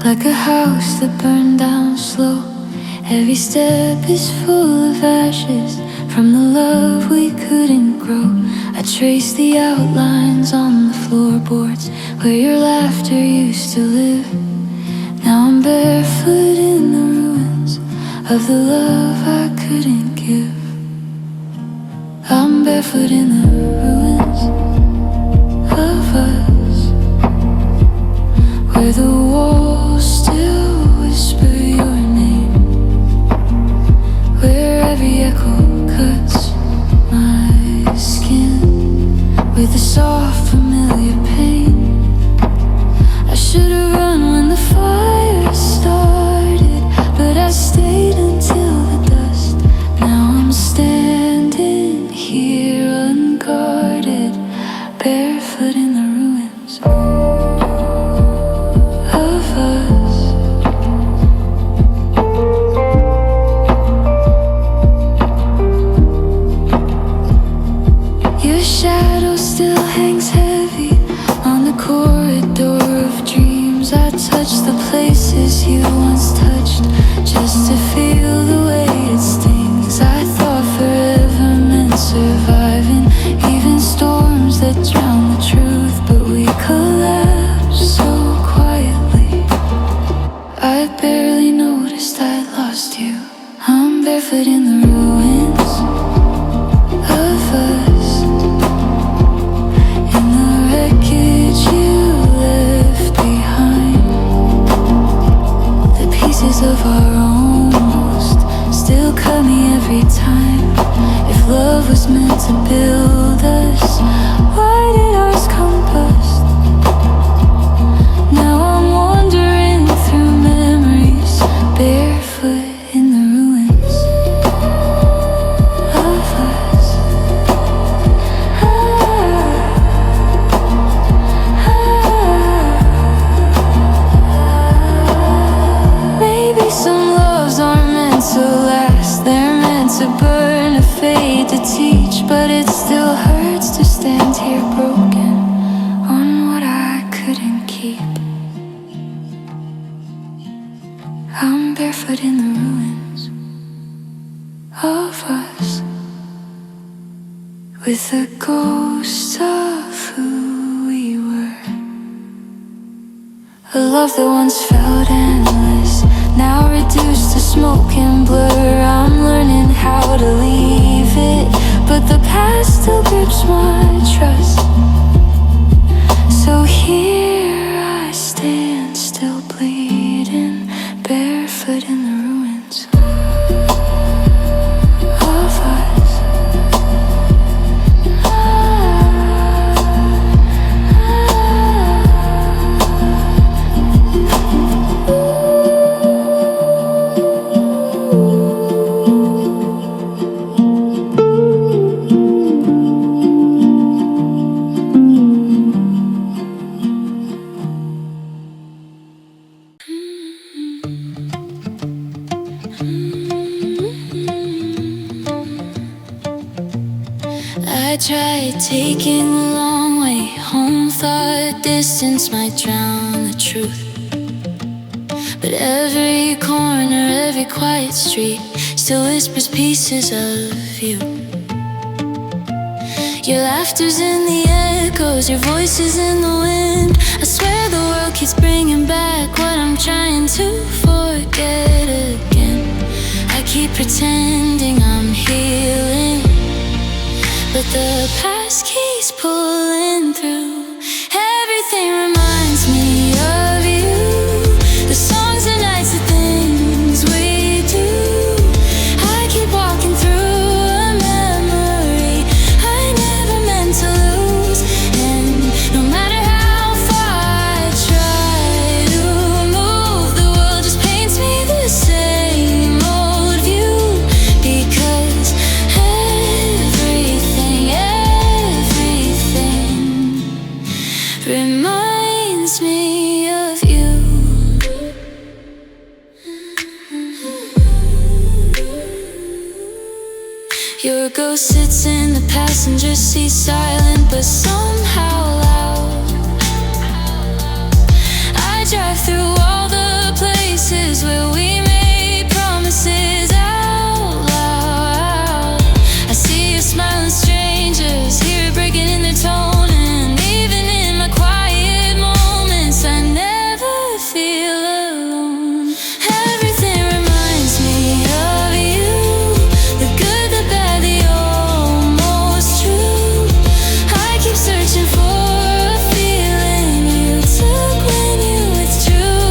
like a house that burned down slow. Every step is full of ashes from the love we couldn't grow. I trace the outlines on the floorboards where your laughter used to live. Now I'm barefoot in the ruins of the love I couldn't give. I'm barefoot in the ruins of us, where the walls still whisper your name, where every echo cuts my skin with a soft familiar pain. I should've run when the fire started, but I stayed until the dust. Now I'm standing here unguarded, barefoot in the ruins of us. Your shadow still hangs heavy on the corridor of dreams. I touch the places you once touched just to feel the way it stings. I thought forever meant surviving even storms that drown the truth, but we collapsed so quietly I barely noticed I'd lost you. I'm barefoot in the ruins of us, in the wreckage you left behind. The pieces of our almost still cut me every time. If love was meant to build us, why did ours combust? Now I'm wandering through memories, barefoot in the ruins of us. Maybe some loves aren't meant to last, they're meant to burn, a fade to teach. But it still hurts to stand here broken on what I couldn't keep. I'm barefoot in the ruins of us, with the ghost of who we were. A love that once felt endless, now reduced to smoke and blur. I'm learning how to leave it, but the past still grips my trust. So here I stand, still bleeding, barefoot in the ruins of us. I tried taking the long way home, thought distance might drown the truth. But every corner, every quiet street still whispers pieces of you. Your laughter's in the echoes, your voice is in the wind. I swear the world keeps bringing back what I'm trying to forget again. I keep pretending I'm healing, but the past keeps pulling through. Everything reminds me of you, the songs, the nights, the things we do. I keep walking through a memory I never meant to lose. And no matter how far I try to move, the world just paints me the same old view. Because reminds me of you. Your ghost sits in the passenger seat, silent but somehow loud. I drive through all the feel alone. Everything reminds me of you, the good, the bad, the almost true. I keep searching for a feeling you took when you withdrew,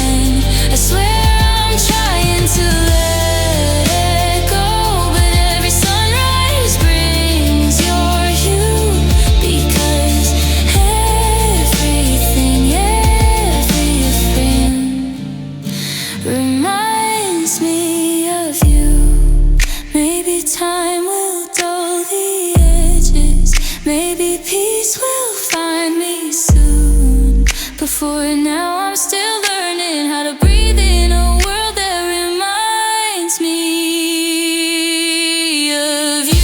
and I swear I'm trying to let it go, but every sunrise brings your hue, because everything, everything reminds me of you. Maybe time will dull the edges, maybe peace will find me soon, but for now I'm still learning how to breathe in a world that reminds me of you.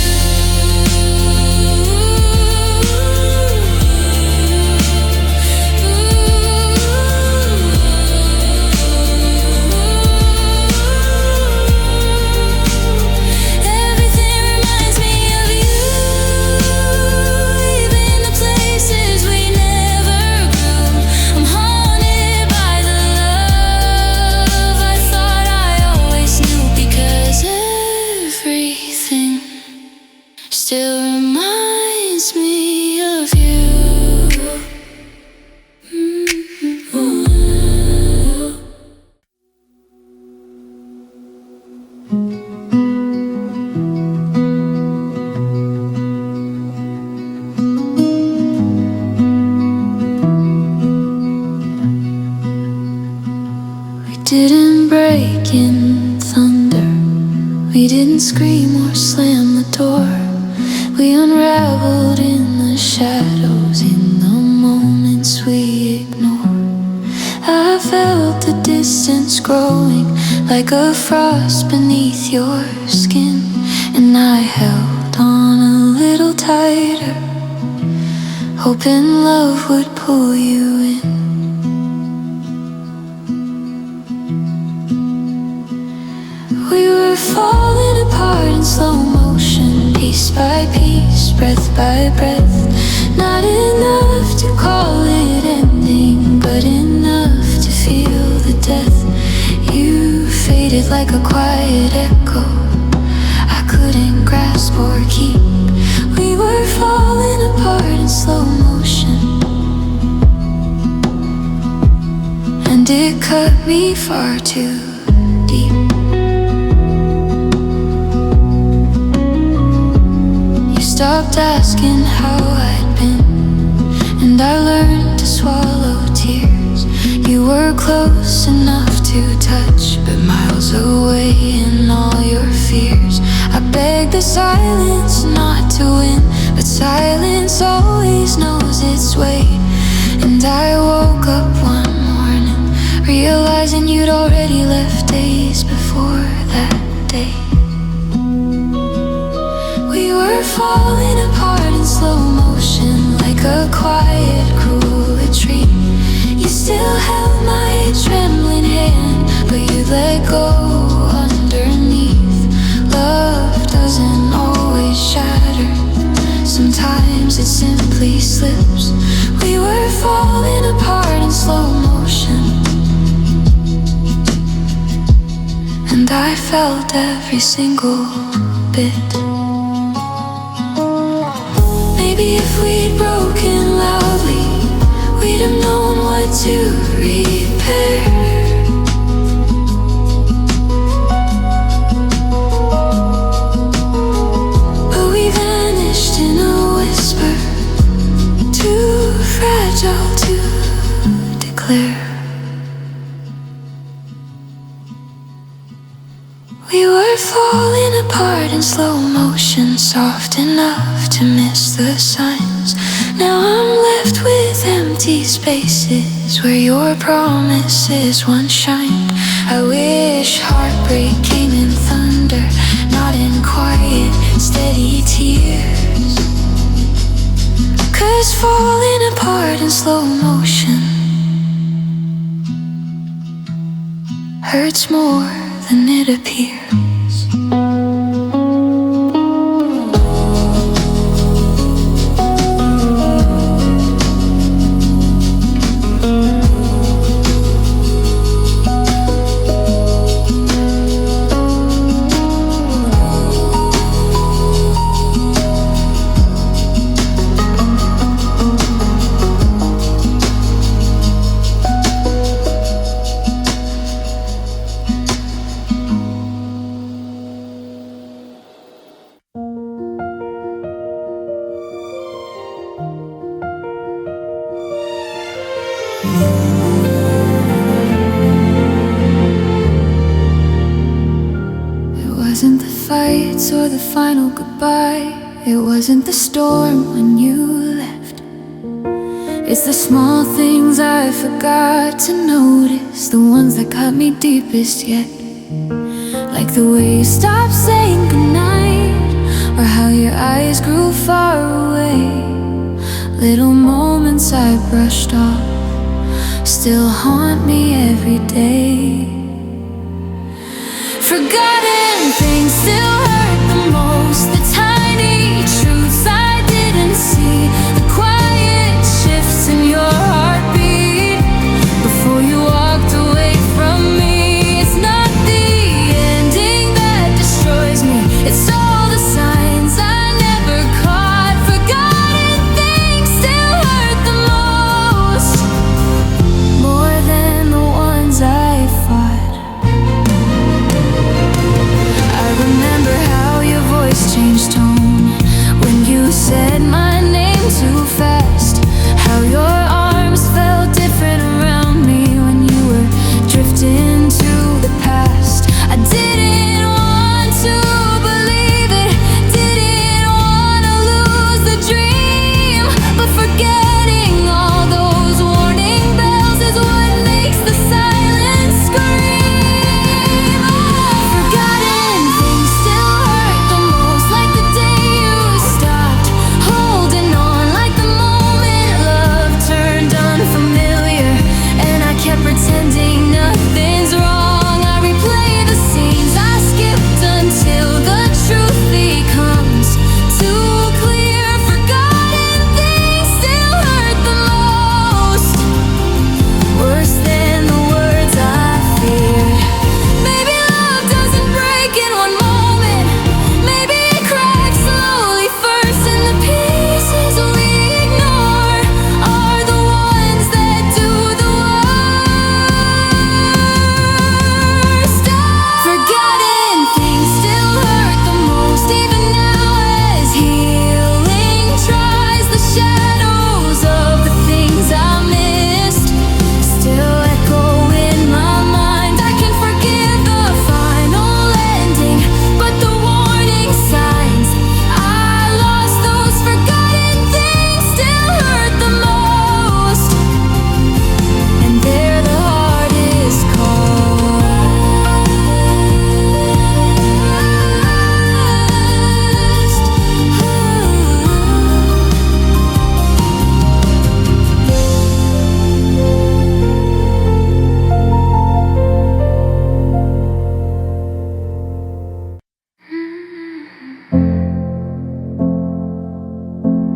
Everything reminds me of you, even the places we never grew. I'm haunted by the love I thought I always knew, because everything still reminds me of you. We didn't break in thunder, we didn't scream or slam the door. We unraveled in the shadows, in the moments we ignore. I felt the distance growing like a frost beneath your skin, and I held on a little tighter, hoping love would pull you in. We were falling apart in slow motion, piece by piece, breath by breath. Not enough to call it ending, but enough to feel the death. You faded like a quiet echo I couldn't grasp or keep. We were falling apart in slow motion, and it cut me far too deep. Stopped asking how I'd been, and I learned to swallow tears. You were close enough to touch, but miles away in all your fears. I begged the silence not to win, but silence always knows its way. And I woke up one morning realizing you'd already left days before that day. We were falling apart in slow motion, like a quiet, cruel retreat. You still held my trembling hand, but you let go underneath. Love doesn't always shatter, sometimes it simply slips. We were falling apart in slow motion, and I felt every single bit. Maybe if we'd broken loudly, we'd have known what to repair. But we vanished in a whisper, too fragile to declare. We were falling apart in slow motion, soft enough to miss the signs. Now I'm left with empty spaces where your promises once shined. I wish heartbreak came in thunder, not in quiet, steady tears. 'Cause falling apart in slow motion hurts more than it appears. lights or the final goodbye. It wasn't the storm when you left. It's the small things I forgot to notice, the ones that cut me deepest yet. Like the way you stopped saying goodnight, or how your eyes grew far away. Little moments I brushed off still haunt me every day. Forgotten things still hurt the most, the tiny truths I didn't see, the quiet shifts in your heartbeat before you walked away from me. It's not the ending that destroys me, it's all the signs I never caught. Forgotten things still hurt the most, more than the ones I fought. I remember how your voice changed tone when you said my name too fast, how your arms felt different around me when you were drifting to the past. I didn't want to believe it, didn't want to lose the dream, but forgetting all those warning bells is what makes the silence scream. Forgotten things still hurt the most, like the day you stopped holding on, like the moment love turned unfamiliar and I kept pretending nothing's wrong. I replay the scenes I skipped until the truth becomes too clear. Forgotten things still hurt the most, worse than the words I feared. Maybe love doesn't break in one moment, maybe it cracks slowly first, and the pieces we ignore are the ones that do the worst. Forgotten things still hurt the most, even now as healing tries. The shadows of the things I missed still echo in my mind. I can forgive the final ending, but the warning signs, I lost those. Forgotten things still hurt the most, and they're the hardest cost.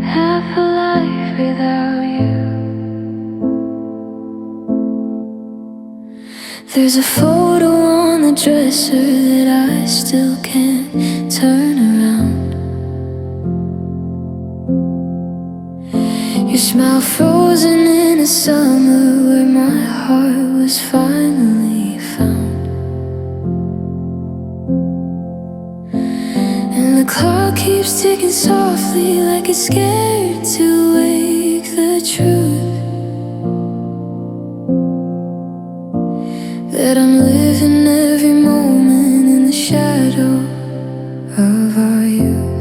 Half a life without you. There's a photo on the dresser that I still can't turn around. Your smile frozen in a summer where my heart was finally found. And the clock keeps ticking softly, like it's scared to wake the truth that I'm living every moment in the shadow of our youth.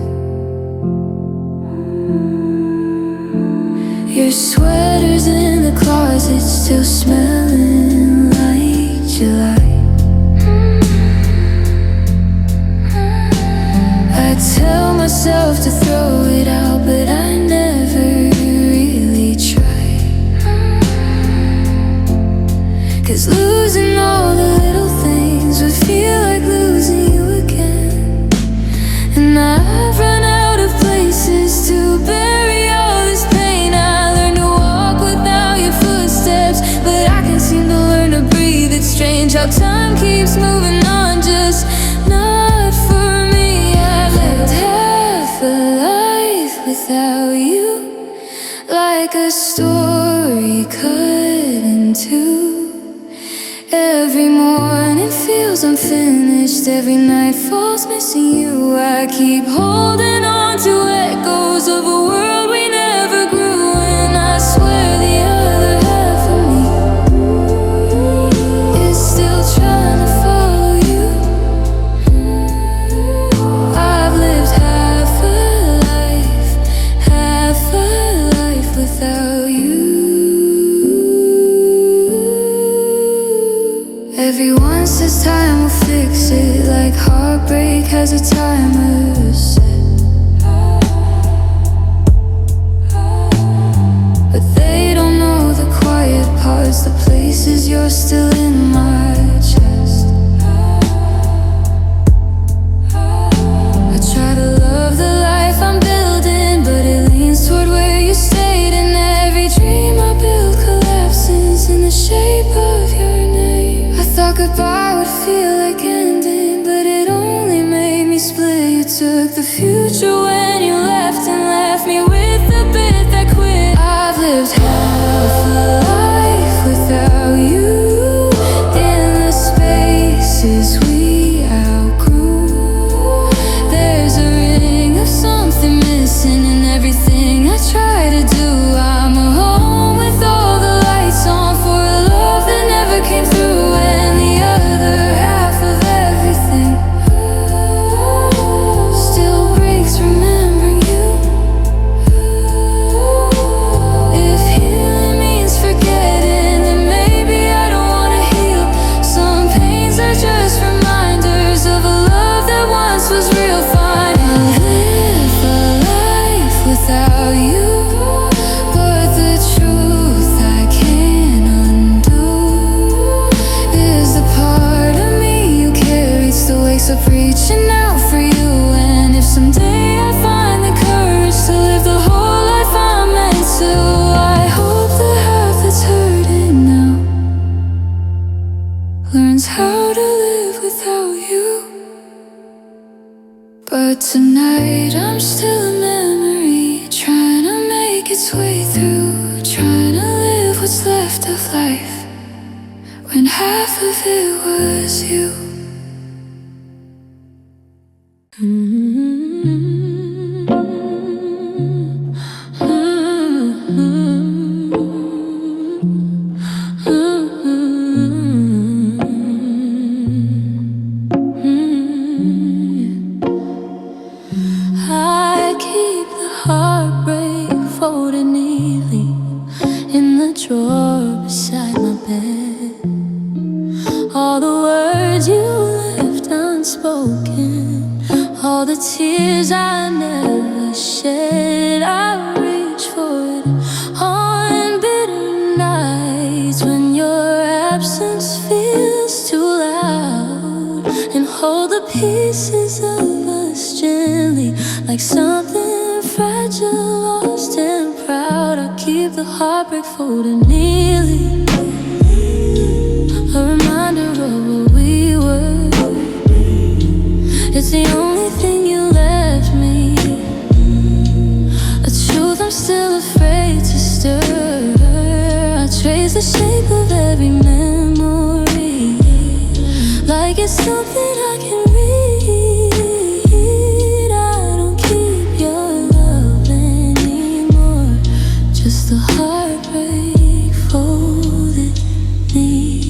Your sweater's in the closet, still smelling like July. I tell myself to throw it out, but I never really try. 'Cause losing all the little things would feel like losing you again. And I've run out of places to bury all this pain. I learned to walk without your footsteps, but I can't seem to learn to breathe. It's strange how time keeps moving on, just not for me. I've lived half a life without you, like a story cut in two. Every morning feels unfinished, every night falls missing you. I keep holding on to echoes of a world we never grew, and I swear the other half of me is still trying to follow you. Everyone says time will fix it, like heartbreak has a timer set. But they don't know the quiet parts, the places you're still in my chest. I try to love the life I'm building, but it leans toward where you stayed. And every dream I build collapses in the shape of your name. I thought goodbye would feel like ending, but it only made me split. You took the future when you left and left me with the bit that quit. I've lived half a life without you, in the spaces we outgrew. There's a ring of something missing in everything I try to do. I'm home with all the lights on for a love that never came through. And the other half of everything still breaks remembering you. If healing means forgetting, then maybe I don't wanna heal. Some pains are just reminders of a love that once was real. Fine, I'll live a life without you, but the truth I can't undo is the part of me you carried still wakes up reaching out for you. And if someday I find the courage to live the whole life I'm meant to, I hope the half that's hurting now learns how to live without you. But tonight I'm still a memory, trying to make its way through, trying to live what's left of life when half of it was you. I keep the heartbreak folded neatly in the drawer beside my bed. All the words you left unspoken, all the tears I never shed. I reach for it on bitter nights when your absence feels too loud, and hold the pieces of us gently like something fragile, lost and proud. I keep the heartbreak folded neatly, a reminder of what we were. It's the only thing you left me, a truth I'm still afraid to stir. I trace the shape of every memory like it's something I can read. I don't keep your love anymore, just the heartbreak folded neat.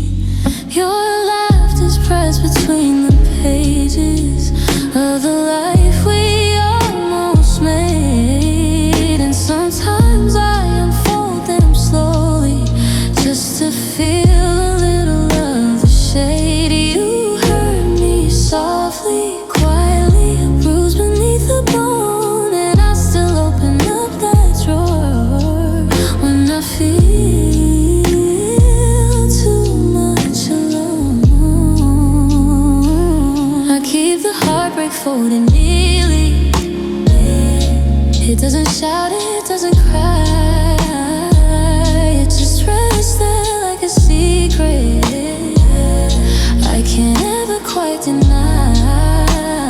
Your laughter's pressed between the pages of the life we almost made. And sometimes I unfold them slowly just to feel a little of the shade. You hurt me softly, quietly, a bruise beneath the bone, and I still open up that drawer when I feel too much alone. I keep the heartbreak folded neatly. It doesn't shout, it doesn't cry, it just rests there like a secret I can't ever quite deny.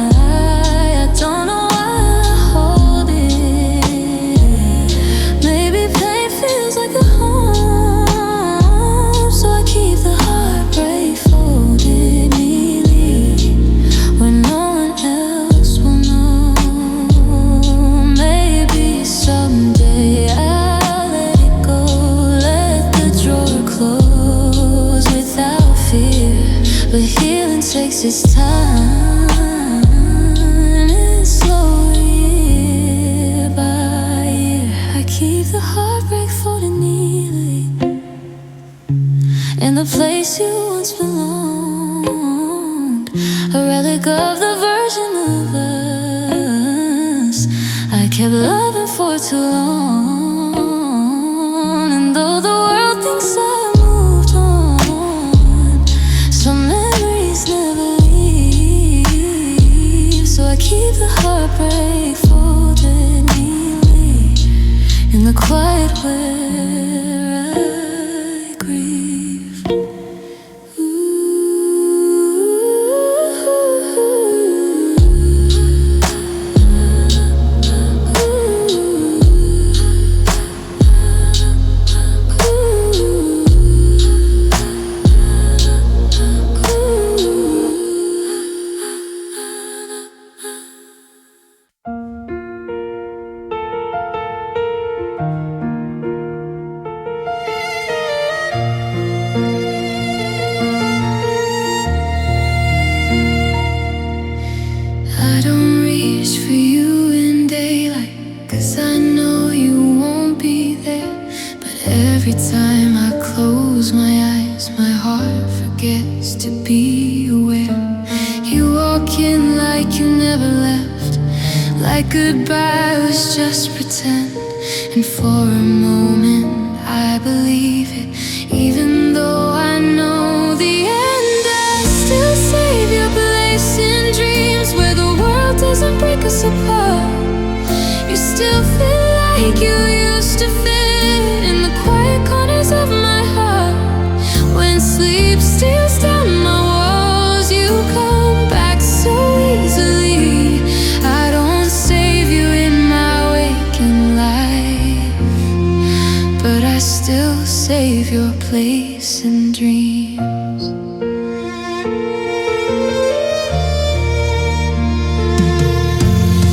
I don't know why I hold it. Maybe pain feels like a home, so I keep the heartbreak folded neatly where no one else will know. Maybe someday I'll let it go, let the drawer close without fear. But healing takes its time, it's slow, year by year. I keep the heartbreak folded neatly in the place you once belonged. kept loving for too long. And though the world thinks I moved on, some memories never leave. So I keep the heartbreak folded neatly in the quiet where I grieve. I don't reach for you in daylight, 'cause I know you won't be there. But every time I close my eyes, my heart forgets to be aware. You walk in like you never left, like goodbye was just pretend. And for a moment I believe it, even though I know the end. I still save your place in dreams where the world doesn't break us apart. You still feel like you used to fit in the quiet corners of my heart. When sleep steals down my walls, you come back so easily. I don't save you in my waking life, but I still save your place in dreams.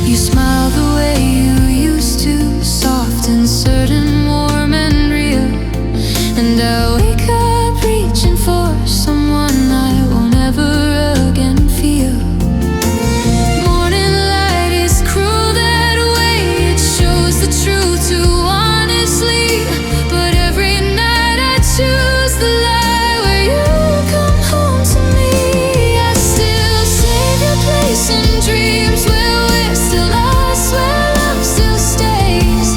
You smile the way you used to, soft and certain, warm and real. And I wake up reaching for someone I won't ever again feel. Morning light is cruel that way, it shows the truth too honestly. But every night I choose the lie where you come home to me. I still save your place in dreams where we're still lost, where love still stays,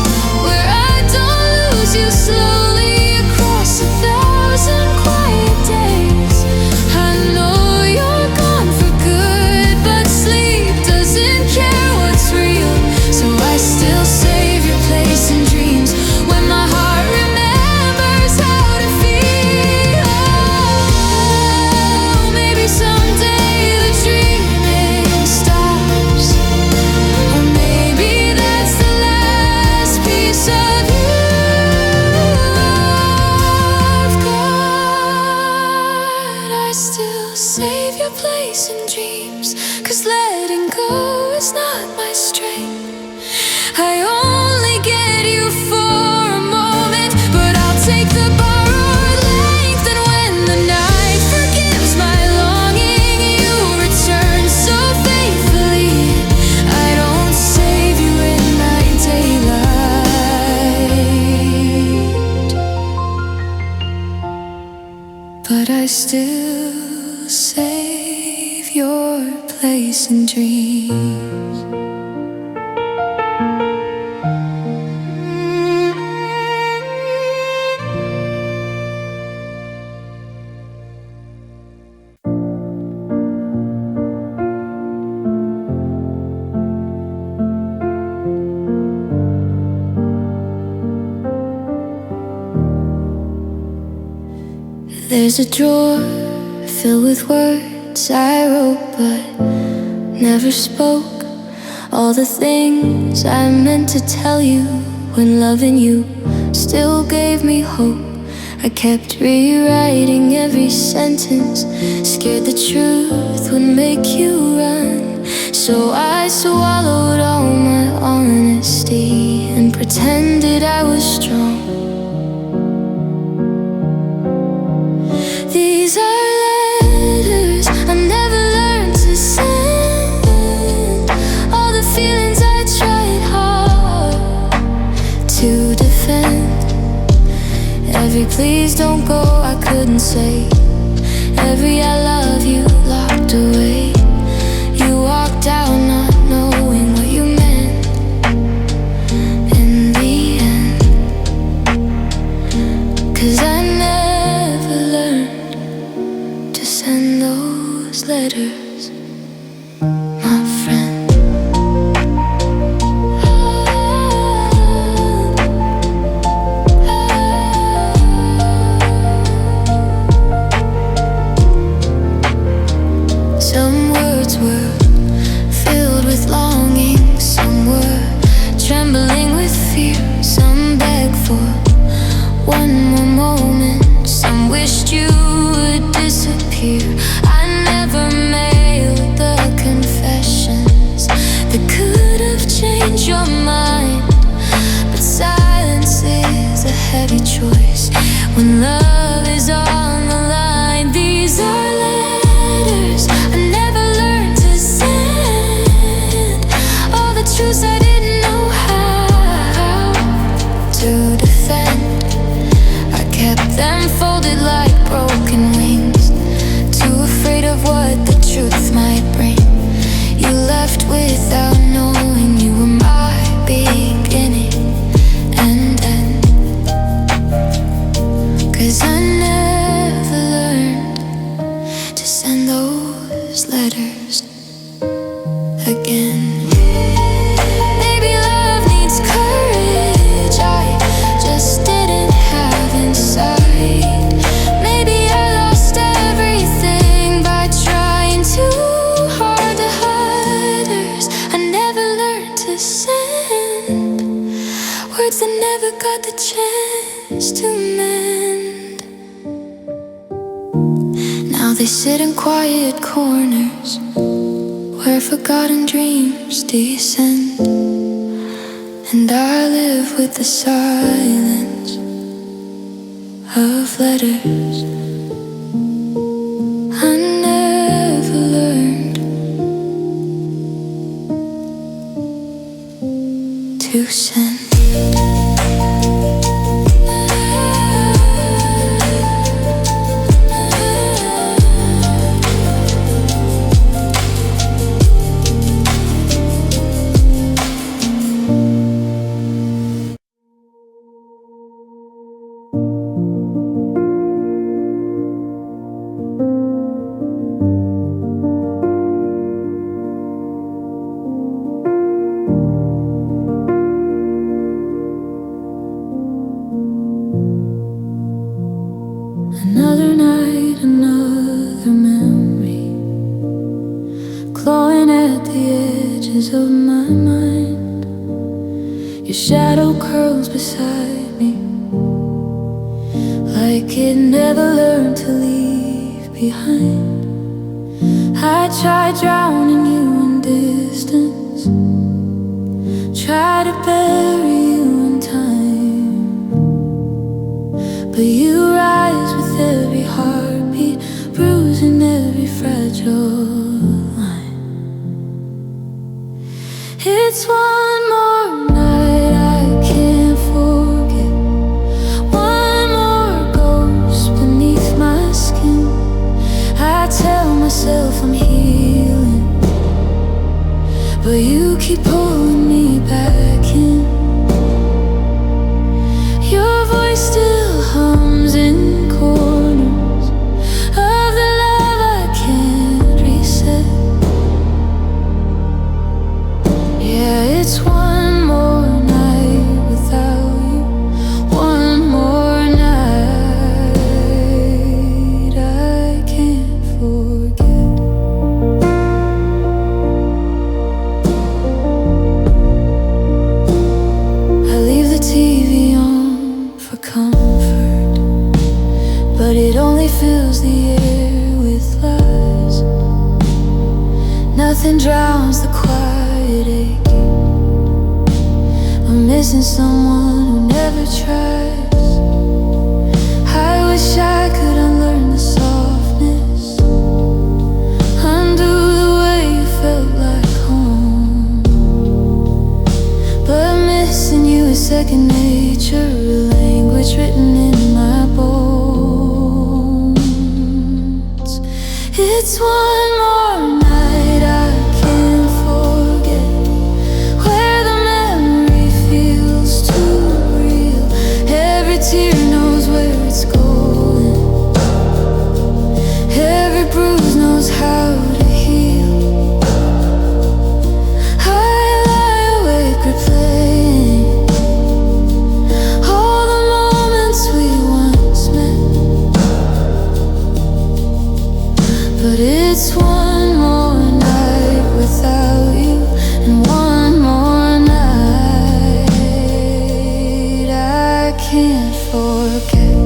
where I don't lose you slowly across 1,000 quiet days. I know you're gone for good, but sleep doesn't care what's real. So I still save your place in dreams when my heart remembers how to feel. Oh, maybe someday the dreaming stops, or maybe that's the last piece of you I've got. I still save your place in dreams, 'cause letting go is not my strength. I only get you for a moment, but I'll take the borrowed length. And when the night forgives my longing, you return so faithfully. I don't save you in night daylight, but I still save your place in dreams. There's a drawer filled with words I wrote but never spoke. All the things I meant to tell you when loving you still gave me hope. I kept rewriting every sentence, scared the truth would make you run. So I swallowed all my honesty and pretended I was strong. These are letters I never learned to send, all the feelings I tried hard to defend. Every please don't go I couldn't say, every I love you locked away. You walked out not knowing what you meant. send those letters, my friend. Some words were filled with longing, some were trembling with fear, some begged for one more moment, some wished you would disappear. I never mailed the confessions that could have changed your mind, but silence is a heavy choice when love is on the line. These are letters I never learned to send, all the truths I didn't know how to defend. I kept them folded like broken wings, too afraid of what the truth might bring. You left without knowing you were my beginning and end. 'Cause I never learned to send those letters again. Maybe love needs courage I just didn't have inside. Maybe I lost everything by trying too hard to hide others. I never learned to send words that never got the chance to mend. Now they sit in quiet corners where forgotten dreams descend, and I live with the silence of letters I never learned to send. Another night, another memory, clawing at the edges of my mind. Your shadow curls beside me, like it never learned to leave behind. I tried drowning you in distance, tried to bury you in time, but you rise with every heartbeat, bruising every fragile line. It's one more night I can't forget, one more ghost beneath my skin. I tell myself I'm healing, but you keep pulling me back in. Your voice still hums in corners of the love I can't reset. Yeah, it's one more night without you, one more night I can't forget. I leave the TV on for comfort, but it only fills the air with lies. Nothing drowns the quiet aching of missing someone who never tries. I wish I could unlearn the softness, undo the way you felt like home, but missing you is second nature, a language written in my bones. It's one more night I can't forget, where the memory feels too real. Every tear knows where it's going, every bruise how to heal. I lie awake replaying all the moments we once met, but it's one more night without you, and one more night I can't forget.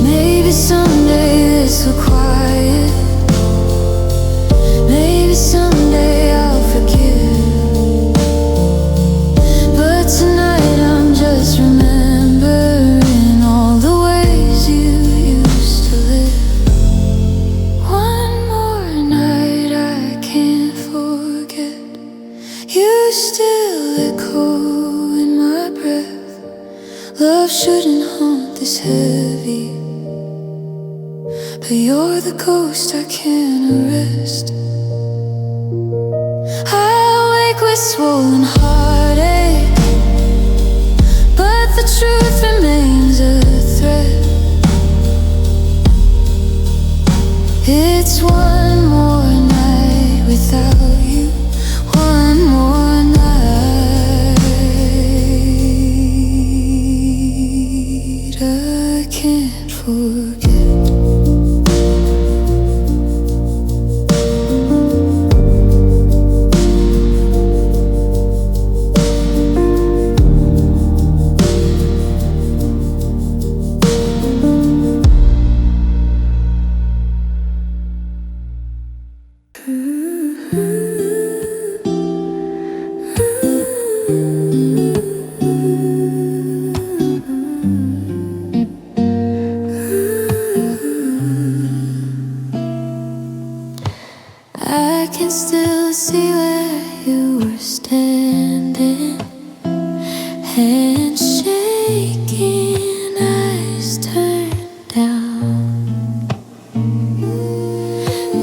Maybe someday this will quiet. Maybe someday I'll forgive. But tonight I'm just remembering all the ways you used to live. One more night I can't forget. You still echo in my breath. Love shouldn't haunt this heavy, but you're the ghost I can't arrest. I wake with swollen heartache, but the truth remains a threat. It's one more night without you, one more night I can't forget. I can still see where you were standing, hands shaking, eyes turned down.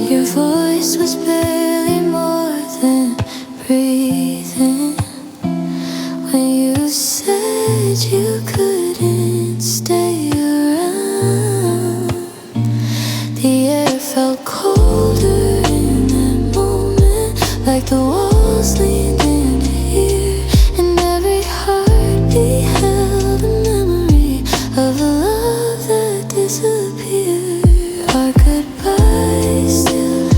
Your voice was barely more than breathing when you said you couldn't stay around. The air felt colder in that moment, like the walls leaned in here, and every heartbeat held a memory of a love that disappeared. Our goodbye still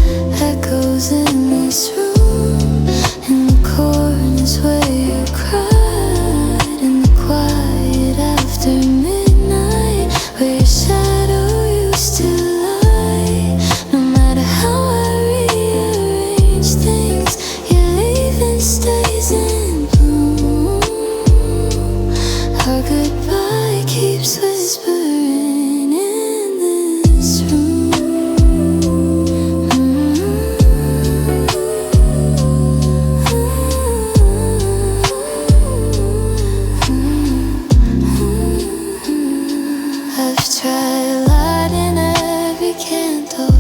echoes in this room, in the corners where you cried, in the quiet after midnight, where your shadow used to lie. No matter how I rearrange things, your leaving stays in bloom. Our goodbye keeps whispering in this room. I've tried lighting every candle,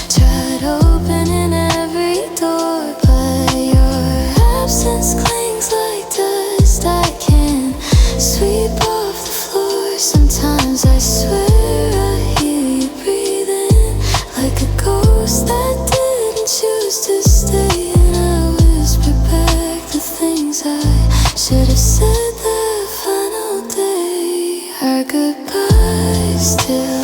tried opening every door, but your absence clings like dust I can't sweep off the floor. Sometimes I swear I hear you breathing, like a ghost that didn't choose to stay, and I whisper back the things I should have said that final day. Our goodbye still